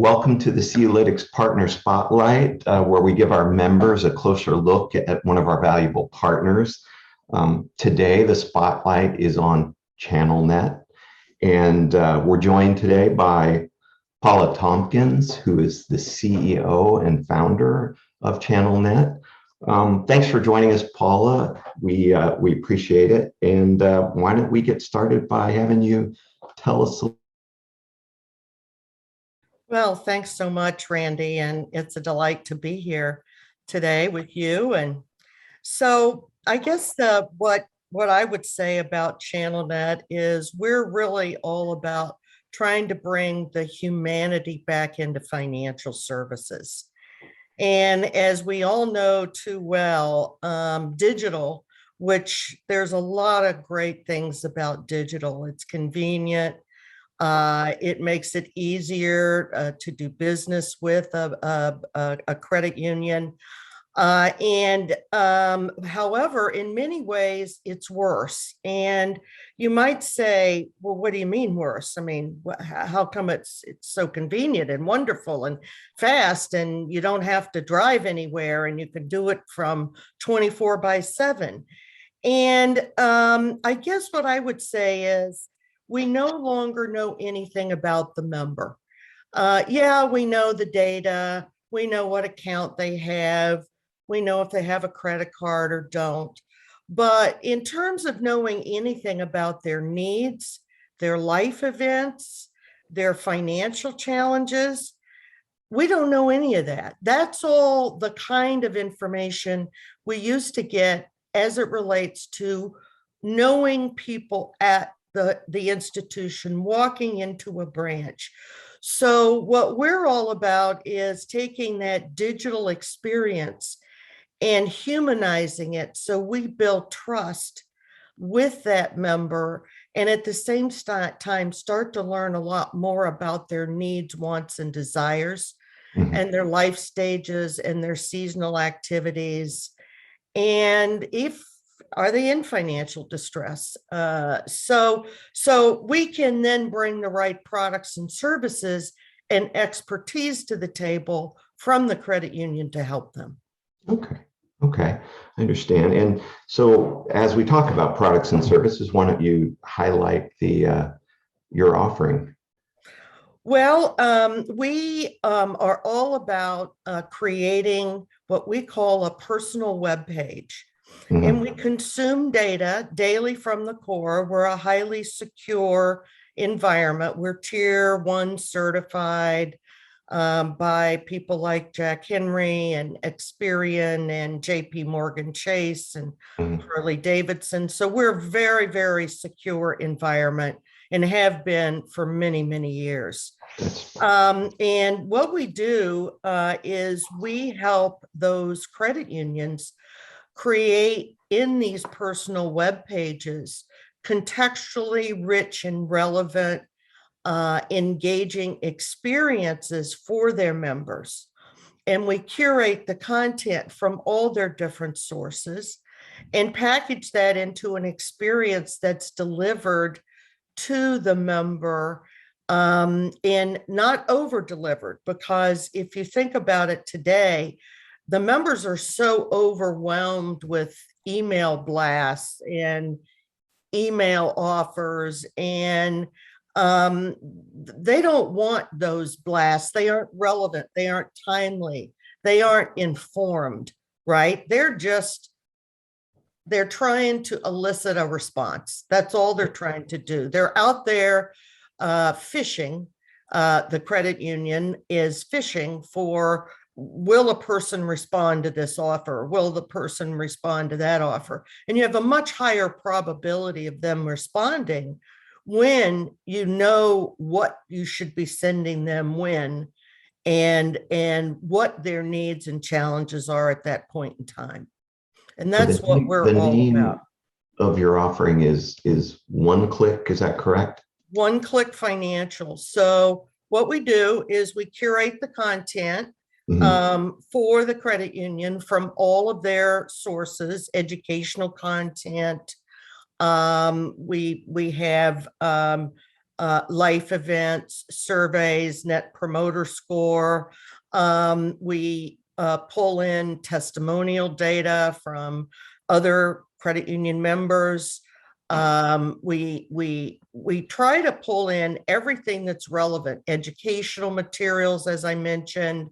Welcome to the CULytics Partner Spotlight, where we give our members a closer look at one of our valuable partners. Today, the spotlight is on ChannelNet, and we're joined today by Paula Tompkins, who is the CEO and founder of ChannelNet. Thanks for joining us, Paula. We appreciate it. And why don't we get started by having you tell us. Well, thanks so much, Randy, and it's a delight to be here today with you. And so I guess what I would say about ChannelNet is we're really all about trying to bring the humanity back into financial services. And as we all know too well, digital, which there's a lot of great things about digital. It's convenient. It makes it easier to do business with a credit union. However, in many ways, it's worse. And you might say, well, what do you mean worse? I mean, how come it's so convenient and wonderful and fast, and you don't have to drive anywhere, and you can do it from 24/7? And I guess what I would say is, we no longer know anything about the member. Yeah, we know the data. We know what account they have. We know if they have a credit card or don't. But in terms of knowing anything about their needs, their life events, their financial challenges, we don't know any of that. That's all the kind of information we used to get as it relates to knowing people at the institution, walking into a branch. So what we're all about is taking that digital experience and humanizing it so we build trust with that member, and at the same time start to learn a lot more about their needs, wants, and desires, and their life stages and their seasonal activities. And if are they in financial distress? So we can then bring the right products and services and expertise to the table from the credit union to help them. Okay, I understand. And so as we talk about products and services, why don't you highlight your offering? Well, we are all about creating what we call a personal web page. And we consume data daily from the core. We're a highly secure environment. We're Tier 1 certified by people like Jack Henry and Experian and JP Morgan Chase and Harley Davidson. So we're a very, very secure environment and have been for many, many years. And what we do is we help those credit unions create in these personal web pages contextually rich and relevant, engaging experiences for their members. And we curate the content from all their different sources and package that into an experience that's delivered to the member, and not over delivered, because if you think about it today, the members are so overwhelmed with email blasts and email offers, and they don't want those blasts. They aren't relevant. They aren't timely. They aren't informed, right? They're trying to elicit a response. That's all they're trying to do. They're out there fishing. The credit union is fishing for, will a person respond to this offer? Will the person respond to that offer? And you have a much higher probability of them responding when you know what you should be sending them when, and what their needs and challenges are at that point in time. And that's what we're all about. Of your offering is OneClick, is that correct? OneClick Financial. So what we do is we curate the content for the credit union from all of their sources, educational content. We have life events, surveys, net promoter score. We pull in testimonial data from other credit union members. We try to pull in everything that's relevant, educational materials, as I mentioned,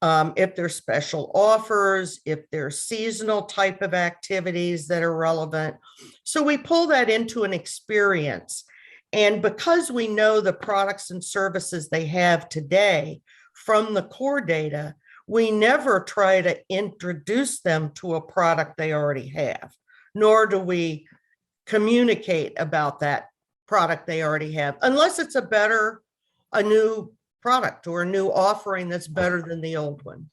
if there's special offers, if there's seasonal type of activities that are relevant. So we pull that into an experience. And because we know the products and services they have today from the core data, we never try to introduce them to a product they already have, nor do we communicate about that product they already have, unless it's a new product or a new offering that's better than the old one.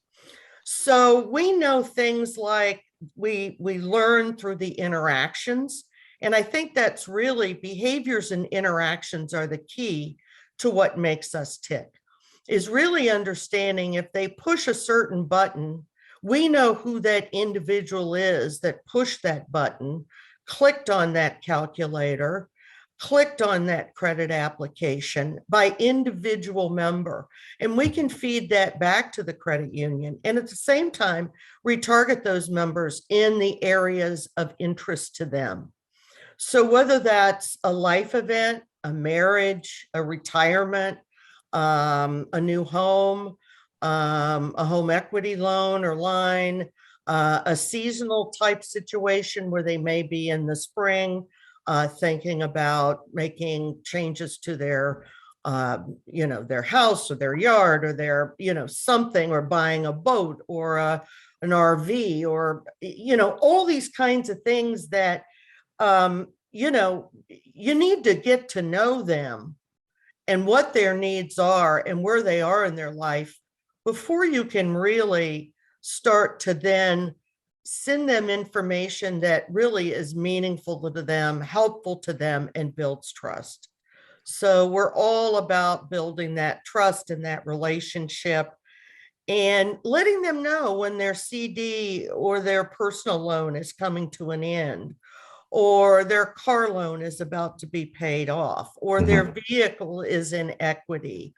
So we know things like we learn through the interactions. And I think that's really behaviors and interactions are the key to what makes us tick, is really understanding if they push a certain button, we know who that individual is that pushed that button, clicked on that calculator, clicked on that credit application by individual member. And we can feed that back to the credit union. And at the same time, retarget those members in the areas of interest to them. So whether that's a life event, a marriage, a retirement, a new home, a home equity loan or line, a seasonal type situation where they may be in the spring, thinking about making changes to their, their house or their yard or their, something, or buying a boat or an RV or, all these kinds of things that, you need to get to know them and what their needs are and where they are in their life before you can really start to then send them information that really is meaningful to them, helpful to them, and builds trust. So we're all about building that trust and that relationship and letting them know when their CD or their personal loan is coming to an end, or their car loan is about to be paid off, or their vehicle is in equity.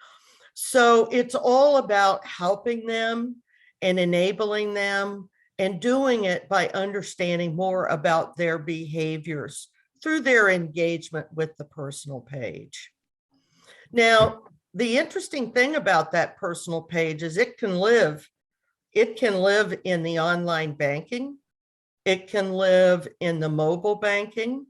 So it's all about helping them and enabling them and doing it by understanding more about their behaviors through their engagement with the personal page. Now, the interesting thing about that personal page is it can live in the online banking. It can live in the mobile banking.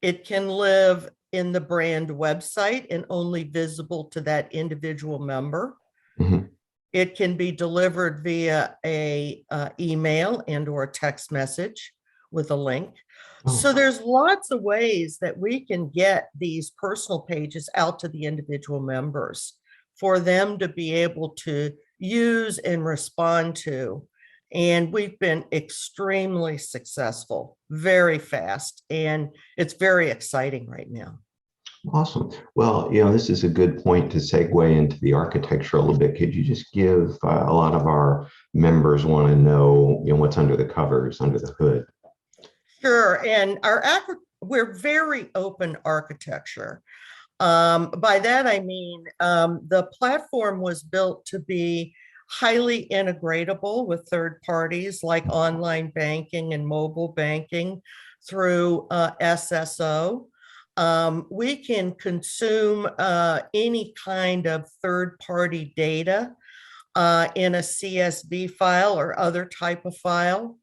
It can live in the brand website and only visible to that individual member. Mm-hmm. It can be delivered via a email and or a text message with a link. Oh. So there's lots of ways that we can get these personal pages out to the individual members for them to be able to use and respond to. And we've been extremely successful, very fast, and it's very exciting right now. Awesome. Well, this is a good point to segue into the architecture a little bit. Could you just give a lot of our members want to know, what's under the covers, under the hood? Sure. And we're very open architecture. By that, I mean, the platform was built to be highly integratable with third parties like online banking and mobile banking through SSO. We can consume any kind of third-party data in a CSV file or other type of file.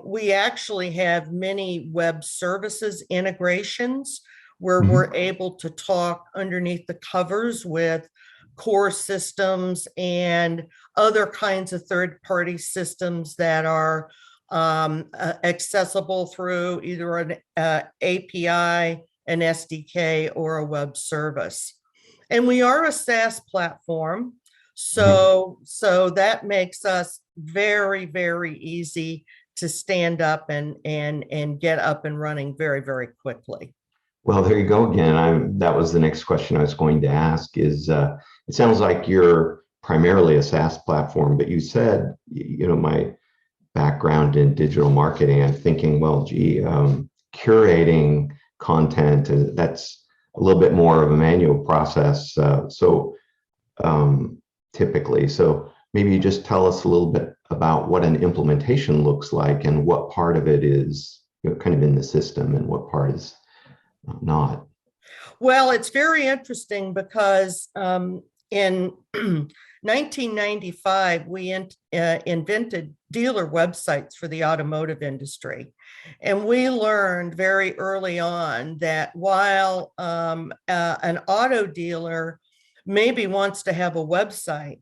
We actually have many web services integrations where we're able to talk underneath the covers with core systems and other kinds of third-party systems that are accessible through either an API, an SDK, or a web service. And we are a SaaS platform, so that makes us very, very easy to stand up and get up and running very, very quickly. Well, there you go again. That was the next question I was going to ask is, it sounds like you're primarily a SaaS platform, but you said, my background in digital marketing, I'm thinking, well, gee, curating content, that's a little bit more of a manual process. Typically, so maybe you just tell us a little bit about what an implementation looks like and what part of it is, kind of in the system and what part is not. Well, it's very interesting because in 1995, we invented dealer websites for the automotive industry. And we learned very early on that while an auto dealer maybe wants to have a website,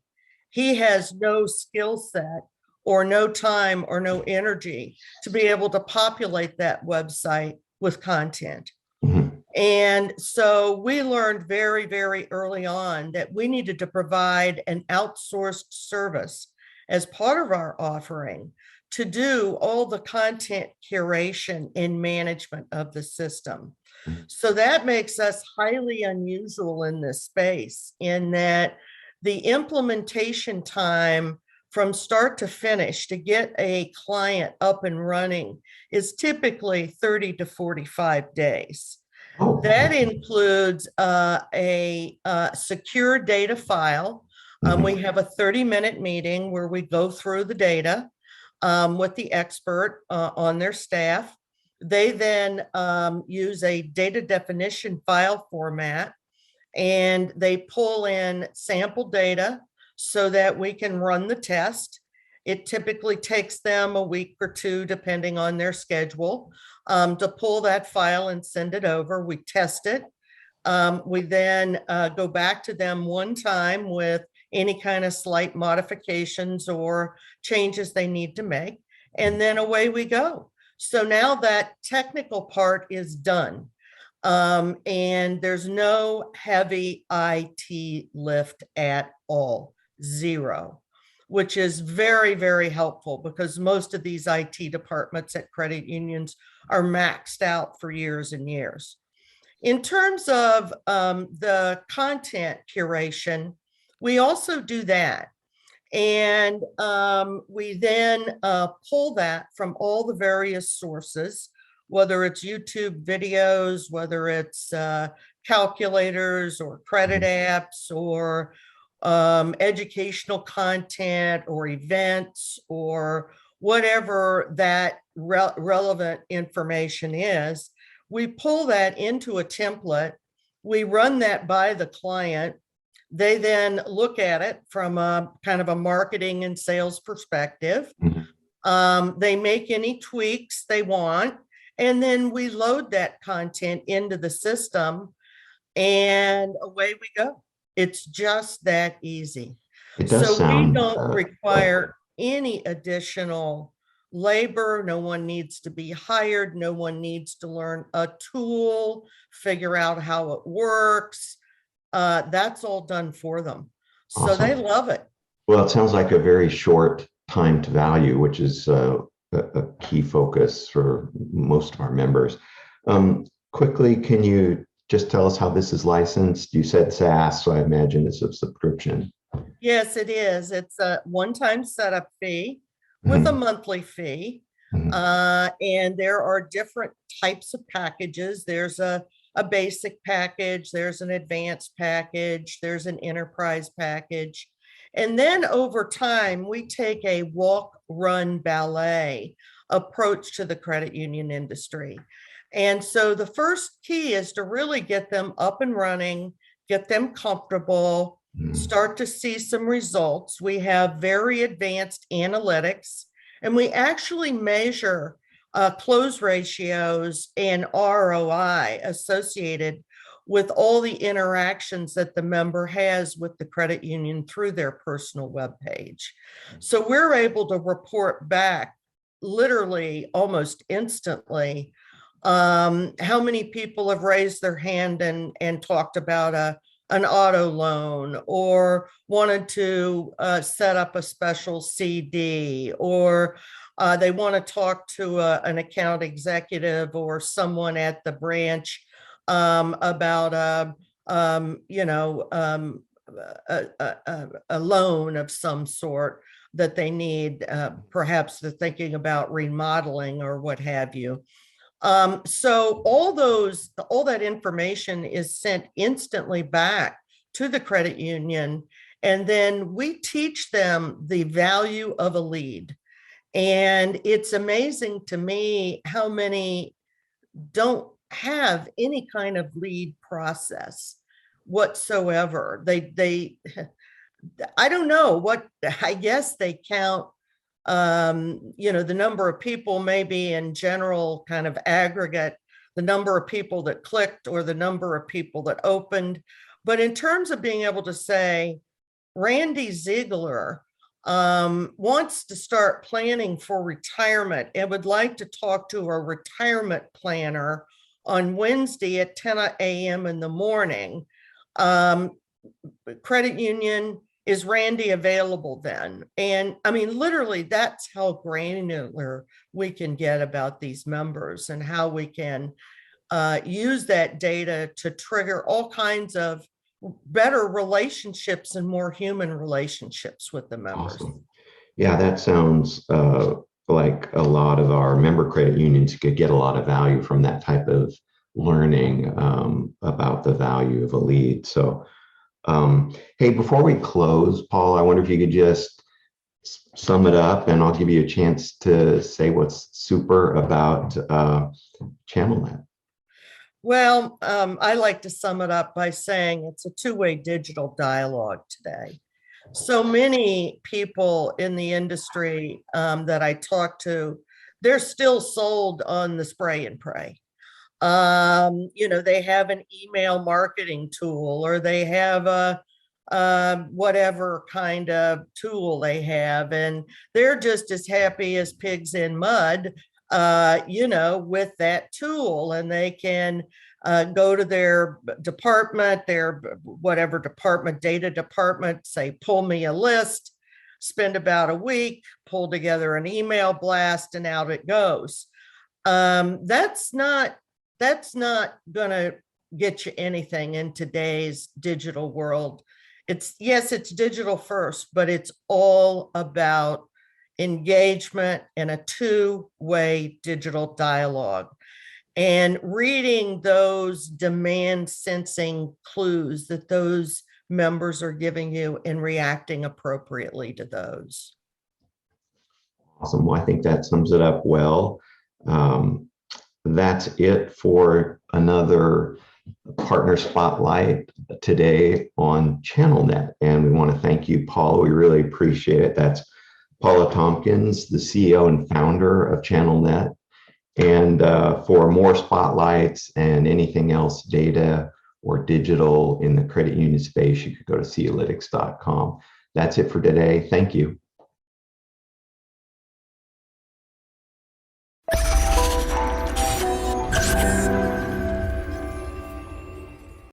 he has no skill set or no time or no energy to be able to populate that website with content. Mhm. And so we learned very, very early on that we needed to provide an outsourced service as part of our offering to do all the content curation and management of the system. So that makes us highly unusual in this space, in that the implementation time from start to finish to get a client up and running is typically 30 to 45 days. Oh, That includes a secure data file. We have a 30-minute meeting where we go through the data with the expert on their staff. They then use a data definition file format, and they pull in sample data so that we can run the test. It typically takes them a week or two, depending on their schedule, to pull that file and send it over. We test it. We then go back to them one time with any kind of slight modifications or changes they need to make, and then away we go. So now that technical part is done, and there's no heavy IT lift at all, zero, which is very, very helpful because most of these IT departments at credit unions are maxed out for years and years. In terms of the content curation, we also do that. And we then pull that from all the various sources, whether it's YouTube videos, whether it's calculators or credit apps or educational content or events or whatever that relevant information is. We pull that into a template. We run that by the client. They then look at it from a kind of a marketing and sales perspective. They make any tweaks they want, and then we load that content into the system, and away we go. It's just that easy. It does So we sound don't require any additional labor. No one needs to be hired. No one needs to learn a tool, figure out how it works. That's all done for them. So they awesome. love it. Well, it sounds like a very short time to value, which is a key focus for most of our members. Quickly, can you just tell us how this is licensed? You said SaaS, so I imagine it's a subscription. Yes, it is. It's a one-time setup fee with a monthly fee. And there are different types of packages. There's a basic package, there's an advanced package, there's an enterprise package. And then over time, we take a walk, run, ballet approach to the credit union industry. And so the first key is to really get them up and running, get them comfortable, start to see some results. We have very advanced analytics, and we actually measure close ratios and ROI associated with all the interactions that the member has with the credit union through their personal web page. So we're able to report back literally almost instantly how many people have raised their hand and talked about an auto loan or wanted to set up a special CD, or they want to talk to an account executive or someone at the branch about a loan of some sort that they need. Perhaps they're thinking about remodeling or what have you. So all that information is sent instantly back to the credit union. And then we teach them the value of a lead. And it's amazing to me how many don't have any kind of lead process whatsoever. They I don't know what, I guess they count, the number of people, maybe in general, kind of aggregate, the number of people that clicked or the number of people that opened. But in terms of being able to say, Randy Ziegler wants to start planning for retirement and would like to talk to a retirement planner on Wednesday at 10 a.m. in the morning. Credit union, is Randy available then? And I mean, literally, that's how granular we can get about these members and how we can use that data to trigger all kinds of better relationships and more human relationships with the members. Awesome. Yeah, that sounds like a lot of our member credit unions could get a lot of value from that type of learning about the value of a lead. So, hey, before we close, Paul, I wonder if you could just sum it up, and I'll give you a chance to say what's super about ChannelNet. Well, I like to sum it up by saying it's a two-way digital dialogue today. So many people in the industry that I talk to, they're still sold on the spray and pray. They have an email marketing tool, or they have a whatever kind of tool they have, and they're just as happy as pigs in mud, with that tool, and they can go to their department, their whatever department, data department, say, pull me a list, spend about a week, pull together an email blast, and out it goes. That's not going to get you anything in today's digital world. It's digital first, but it's all about engagement and a two-way digital dialogue, and reading those demand sensing clues that those members are giving you and reacting appropriately to those. Awesome. Well, I think that sums it up well. That's it for another Partner Spotlight today on ChannelNet. And we want to thank you, Paula. We really appreciate it. That's Paula Tompkins, the CEO and founder of ChannelNet. And for more spotlights and anything else data or digital in the credit union space, you could go to CULytics.com. That's it for today. Thank you.